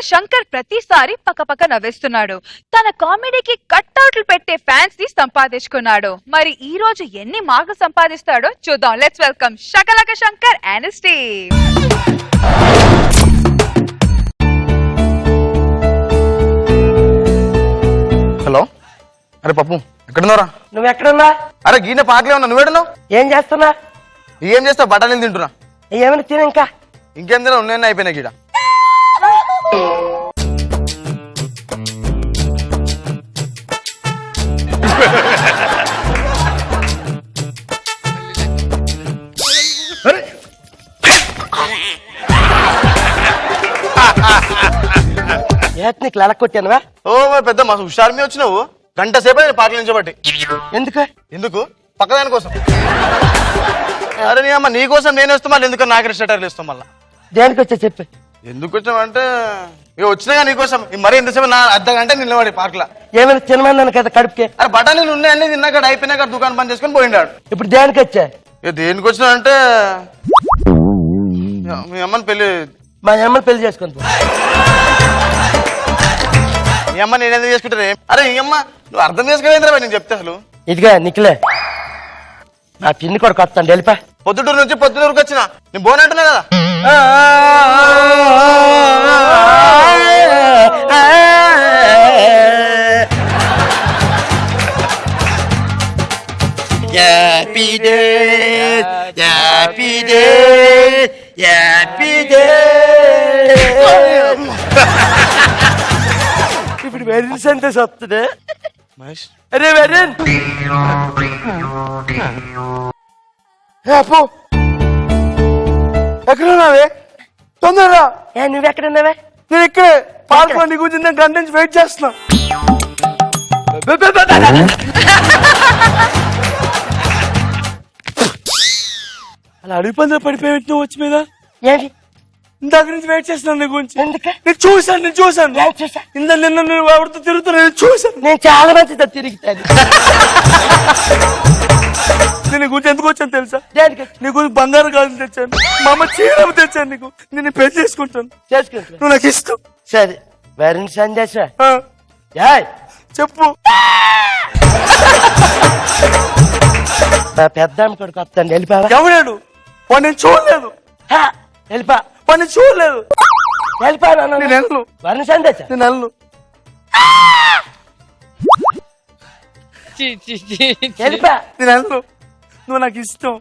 శంకర్ ప్రతిసారి పక్కపక్క నవ్వేస్తున్నాడు. తన కామెడీకి కట్అవుట్లు పెట్టే ఫ్యాన్స్ ని సంపాదించుకున్నాడు. మరి ఈ రోజు ఎన్ని మార్కులు సంపాదిస్తాడో చూద్దాం. Let's welcome Shakalaka Shankar and his team. Hello, అరే పప్పు ఎక్కడున్నారా? నువ్వు ఎక్కడున్నా? అరే గీనే పాకలే ఉన్నా, నువ్వేడున్నావు? ఏం చేస్తున్నా? ఏం చేస్తావు? బఠానీలు తింటున్నా. ఏమైనా తిన ఇంకా ఇంకేం తినా? ఉన్నాయన్నా అయిపోయినా గీడ. నీకు లెక్క కొట్టానువా? ఓ పెద్ద మా హుషారు మీద వచ్చినావు. గంట సేపు నేను పాకలు నించబట్టి. ఎందుకు? పక్కదాని కోసం. అరే నీ అమ్మ నీ కోసం నేను వస్తాం, మళ్ళీ ఎందుకు నాకు స్టేటర్లు ఇస్తాం మళ్ళీ. దేనికి వచ్చా చెప్పి. ఎందుకు వచ్చామంటే ఇక వచ్చినాగా నీకోసం. మరి ఎంతసేపు నా అర్ధ గంట నిలబడి పార్క్ లా. ఏమైనా తినమన్నాను కదా కడుపుకి. అరే బఠానీలు ఉన్నాయన్నీ తిన్నాక అయిపోయినాక దుకాణం బంద్ చేసుకుని పోయిండాడు. ఇప్పుడు దేనికి వచ్చా? ఇక దేనికి వచ్చినా అంటే మీ అమ్మని పెళ్లి. మా అమ్మని పెళ్లి చేసుకుంటా. మీ అమ్మ నేను ఎందుకు చేసుకుంటాను? అరే ఈ అమ్మ నువ్వు అర్థం చేసుకోవేంద్రా నేను చెప్తే అసలు. ఇదిగా నిఖిలే నా పిన్ని కొడుకు వస్తాను వెళ్ళిపా. పొద్దుటూరు నుంచి పొద్దుటూరుకు వచ్చిన నేను బోనంటున్నా కదా. ఇప్పుడు వెరీ సెంటెన్స్ వస్తుంది. మహేష్ అరే వెరన్ అప్పు ఎక్కడున్నావే? తొందరగా. నువ్వెక్కడున్నావే? నేను ఇక్కడే పార్క్ నీ గురించి నేను గంట నుంచి వెయిట్ చేస్తున్నా. అలా అడుగు పందులో పడిపోయి నువ్వు వచ్చి మీద. ఏంటి ఇందాక నుంచి వెయిట్ చేస్తున్నాను నీ గురించి. ఎందుకు? నేను చూసాను ఇందా నిన్న నువ్వు ఎవరితో తిరుగుతున్నా నేను చూసాను. నేను చాలా మంచితో తిరుగుతాను. నేను నీ గురించి ఎందుకు వచ్చాను తెలుసా? దేనికి? నీ గురించి బంగారు గాజులు తెచ్చాను, మా అమ్మ చీరలు తెచ్చాను నీకు. నేను పెళ్లి చేసుకుంటాను. నువ్వు నాకు ఇష్టం. సరే వెరీ సందేశ చెప్పు. పెద్దాం కొడుకు వస్తాను వెళ్ళిపోవా. ఎవడాడు? వాడు నేను చూడలేదు. వెళ్ళిపా. వాడిని చూడలేదు. వెళ్ళిపా. నేను వెళ్ళను. వరుణ సందేశ నేను వెళ్ళను. వెళ్ళిపా. నేను వెళ్ళను. నువ్వు నాకు ఇష్టం.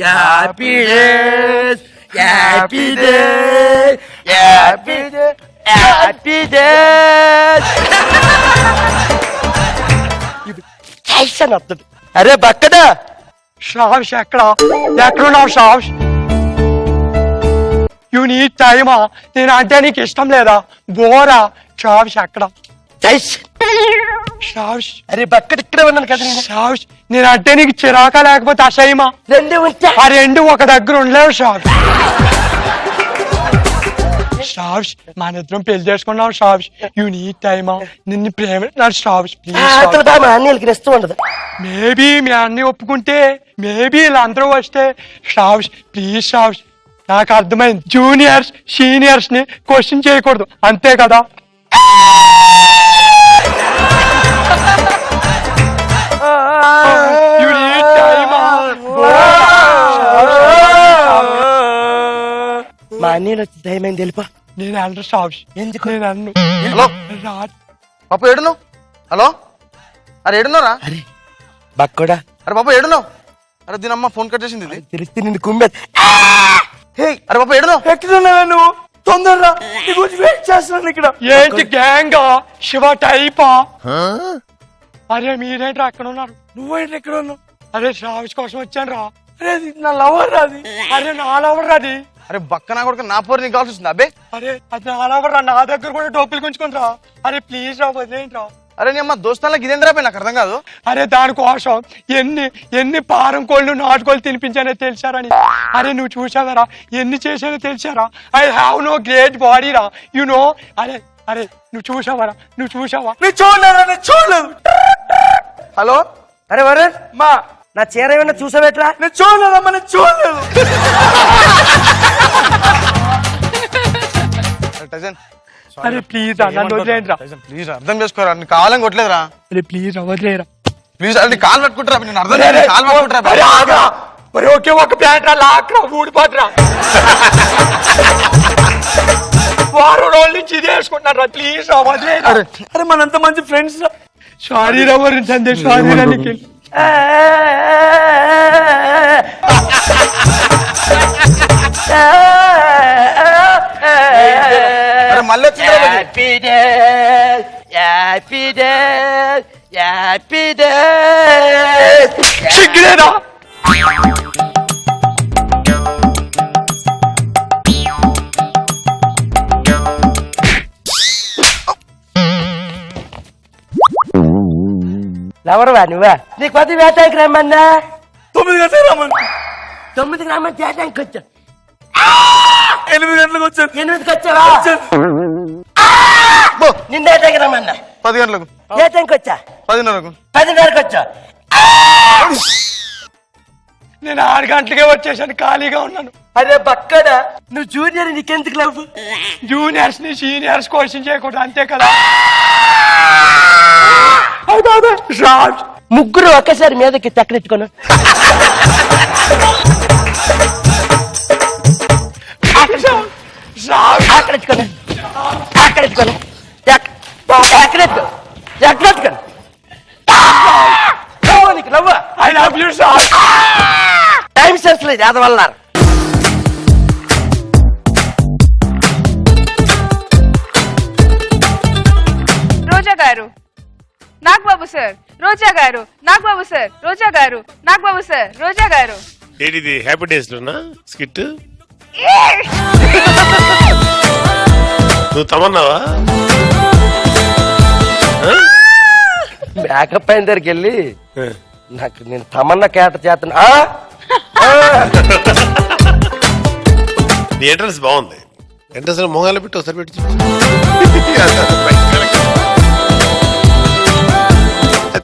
Happy days, happy days, happy days, happy days. Tension వస్తుంది. అరే బక్కడా షావ్ష్ ఎక్కడున్నావు షావ్ష్? యూ నీడ్ టైమా? నేను అంటే నీకు ఇష్టం లేదా? బోరా షావ్ష్ ఎక్కడ? షావ్ష్ అరే బక్కడ ఇక్కడే ఉన్నాను కదా. షావ్ష్ నేను అంటే నీకు చిరాక లేకపోతే అసహ్యమా? రెండు ఉంటే ఆ రెండు ఒక దగ్గర ఉండలేవు షావ్ష్. షావ్ష్ మన ఇద్దరం పెళ్లి చేసుకున్నావు షావ్ష్. యూ నీడ్ టైమా? నిన్ను ప్రేమ షావ్ష్ ప్లీజ్. మా అన్నయ్యకి ఇష్టం ఉండదు. మేబీ మీ అన్ని ఒప్పుకుంటే, మేబీ వీళ్ళందరూ వస్తే. షావ్ష్ ప్లీజ్ షావ్ష్. నాకు అర్థమైంది, జూనియర్స్ సీనియర్స్ ని క్వశ్చన్ చేయకూడదు అంతే కదా. మా అన్నయ్యలు వచ్చి దయమైంది వెళ్ళిపో. నేను అన్ను షావ్ష్. ఎందుకు? నేను అన్ను. హలో పాప ఏడును? హలో అరే ఏడున్నారా? అరే బక్కడా. అరే పాప ఏడున్నావు? అరే దీని అమ్మ ఫోన్ కట్ చేసింది. ఇది తెలిస్తే నిన్ను కుమ్మే. అరే పాప ఏడున్నావు? ఎక్కడున్నావా నువ్వు? తొందరరా, నీ గురించి వెయిట్ చేస్తున్నాను ఇక్కడ. ఏంటి గ్యాంగా? శివ టైపా? అరే మీరేంటి అక్కడ ఉన్నారు? నువ్వేంటి ఎక్కడ ఉన్నావు? అరే షావ్ష్ కోసం వచ్చాను రా. అరే నా లవర్ రాది. అరే నా లవర్ అది. అరే బక్క నా కొడుకు నా పోరు నీకు కావాల్సి వస్తుంది అబ్బే. అరే అది నా లవర్ రా. నా దగ్గర కూడా టోపీలు కొంచుకొని రా. అరే ప్లీజ్ రా, వదిలేంటి రా. అరే నీ అమ్మ దోస్తాలకు ఇదేంద్రా పోయి నాకు అర్థం కాదు. అరే దానికోసం ఎన్ని పారం కోళ్ళు నాటుకోళ్ళు తినిపించానో తెలుసారని. అరే నువ్వు చూసావరా ఎన్ని చేశానో తెలుసారా? I have no great body రా, యు నో. అరే అరే నువ్వు చూసావరా? నువ్వు చూసావా? నేను చూడలేదు. హలో అరే వరుణ్ మా నా చీర ఏమన్నా చూసావేట్రా? నేను చూడలేదమ్మా, నేను చూడలేదు. టైసన్, అరే ప్లీజ్ రా, నన్ను వదిలేయండి రా. టైసన్, ప్లీజ్ అర్థం చేసుకోరా, నీకు కావాలని కొట్టలేదురా. అరే ప్లీజ్ రా, వదిలేరా. ప్లీజ్ అంటే కాలు పట్టుకుంటారా, నేను అర్థం లేదు, కాలు అరే పట్టుకుంటారా. ఆగా. మరి ఒకే ఒక ప్యాంట్ రా, లాక్రా, ఊడిపోతురా. వారం రోజుల నుంచి ఇది వేసుకుంటున్నారా, ప్లీజ్ రా, వదిలేరా. అరే మనంత మంచి ఫ్రెండ్స్ రా. సారీ రా, వరించండి, సారీ రా నిఖిల్. అరే మళ్ళీ వచ్చిందిరా మరి. Happy days, happy days, happy days. సిగ్గులేదా? ఎవరువా నువ్వా? నీకు పది వేటానికి రమ్మన్నా. 9 గంటలకు రమ్మని. 9కి రమ్మని వేటానికి వచ్చా. 8 గంటలకు వచ్చాను. 8కి వచ్చావా? నిన్న వేటానికి రమ్మన్నా. 10 గంటలకు. వేటానికి వచ్చా. 10:30కు. 10:30కి వచ్చా. నేను 6 గంటలకే వచ్చేసాను, ఖాళీగా ఉన్నాను. అరే బక్కడా, నువ్వు జూనియర్, నీకెందుకు లవ్? జూనియర్స్ ని సీనియర్స్ క్వశ్చన్ చేయకూడదు, అంతే కదా. ముగ్గురు ఒకేసారి మీదకి తక్కనెట్టుకోను. అక్కడెట్టుకోను, అక్కడెట్టుకోను, ఎక్కడెట్టుకో, ఎక్కడెట్టుకోను. నీకు నవ్వు. I love you sir. Time sense లేదు యాదవల్ల. రోజా గారు, నాగబాబు సార్. రోజా గారు, నాగబాబు సార్. రోజా గారు, నాగబాబు సార్. రోజా గారు. ఏంటిది హ్యాపీ డేస్ లోనా స్కిట్? నువ్వు తమన్నావా? మేకప్ అయిన దగ్గరికి వెళ్ళి నాకు నేను తమన్నా కేట చేతను. నీ ఎంట్రన్స్ బాగుంది. ఎంట్రన్స్ లో మొగాలు పెట్టి ఒకసారి పెట్టి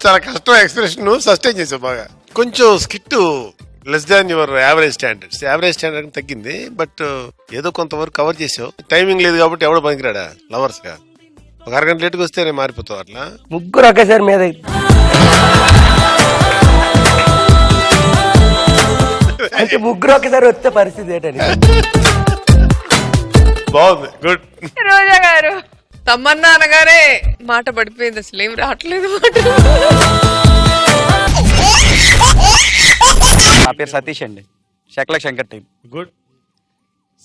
చాలా కష్టం. ఎక్స్ప్రెషన్ సస్టైన్ చేసావు బాగా. కొంచెం skit less than your average standards. Average standard తగ్గింది, బట్ ఏదో కొంతవరకు కవర్ చేసావు. టైమింగ్ లేదు కాబట్టి ఎవడో పనికిరాడా లవర్స్ గా. ఒక అరగంట లేట్కి వస్తే నేను మారిపోతావు అట్లా. ముగ్గురు ఒకేసారి మీద అంటే ముగ్గురు ఒకేసారి వస్తే పరిస్థితి ఏంటని. బాగుంది, గుడ్. రోజా గారు. తమ్మన్నా అనగానే మాట పడిపోయింది, అసలు ఏం రావట్లేదు మాట. నా పేరు సతీష్ అండి, శకల శంకర్ టీం. గుడ్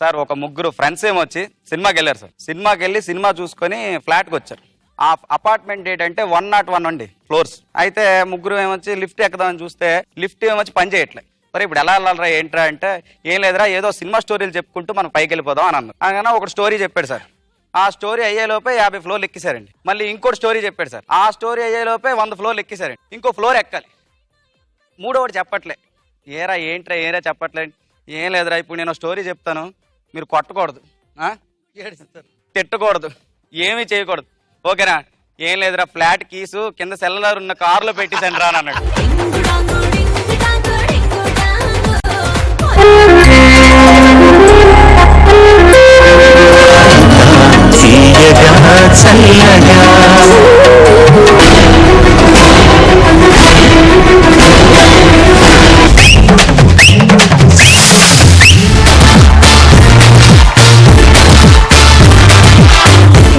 సార్, ఒక ముగ్గురు ఫ్రెండ్స్ ఏమొచ్చి సినిమాకి వెళ్ళారు సార్. సినిమాకి వెళ్ళి సినిమా చూసుకొని ఫ్లాట్కి వచ్చారు. ఆ అపార్ట్మెంట్ ఏంటంటే 101 అండి ఫ్లోర్స్. అయితే ముగ్గురు ఏమొచ్చి లిఫ్ట్ ఎక్కుదామని చూస్తే లిఫ్ట్ ఏమొచ్చి పని చేయట్లేదు. మరి ఇప్పుడు ఎలా వెళ్ళాలరా ఏంట్రా అంటే, ఏం లేదురా ఏదో సినిమా స్టోరీలు చెప్పుకుంటూ మనం పైకి వెళ్ళిపోదాం అని అన్నారు. అనగానే ఒక స్టోరీ చెప్పాడు సార్. ఆ స్టోరీ అయ్యేలోపే 50 ఫ్లోర్లు ఎక్కిసారండి. మళ్ళీ ఇంకోటి స్టోరీ చెప్పాడు సార్. ఆ స్టోరీ అయ్యేలోపే 100 ఫ్లోర్లు ఎక్కిసారండి. ఇంకో ఫ్లోర్ ఎక్కాలి. మూడోవాడు చెప్పట్లే. ఏరా ఏంట్రా ఏరా చెప్పట్లేదు. ఏం లేదురా ఇప్పుడు నేను స్టోరీ చెప్తాను, మీరు కొట్టకూడదు, తిట్టకూడదు, ఏమీ చేయకూడదు, ఓకేనా? ఏం లేదురా ఫ్లాట్ కీసు కింద సెల్లర్ ఉన్న కారులో పెట్టేసండి రా అన్నాడు.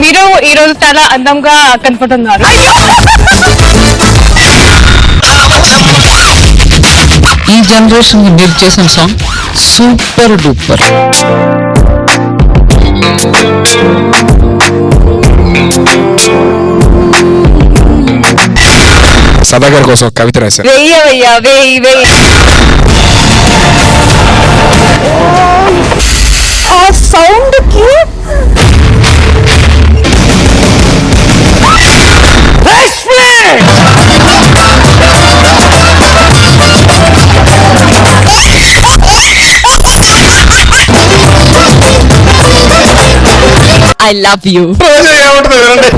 మీరు ఈ రోజు చాలా అందంగా కనపడుతున్నారు. ఈ జనరేషన్ మీరు చేసిన సాంగ్ సూపర్ డూపర్. సదాగర్ కోసం ఒక కవిత రాశారు. వెయ్యవయ్యా వెయ్యి వెయ్యి. ఆ సౌండ్ కి ఐ లవ్ యూ. ఏమంటుంది వినండి.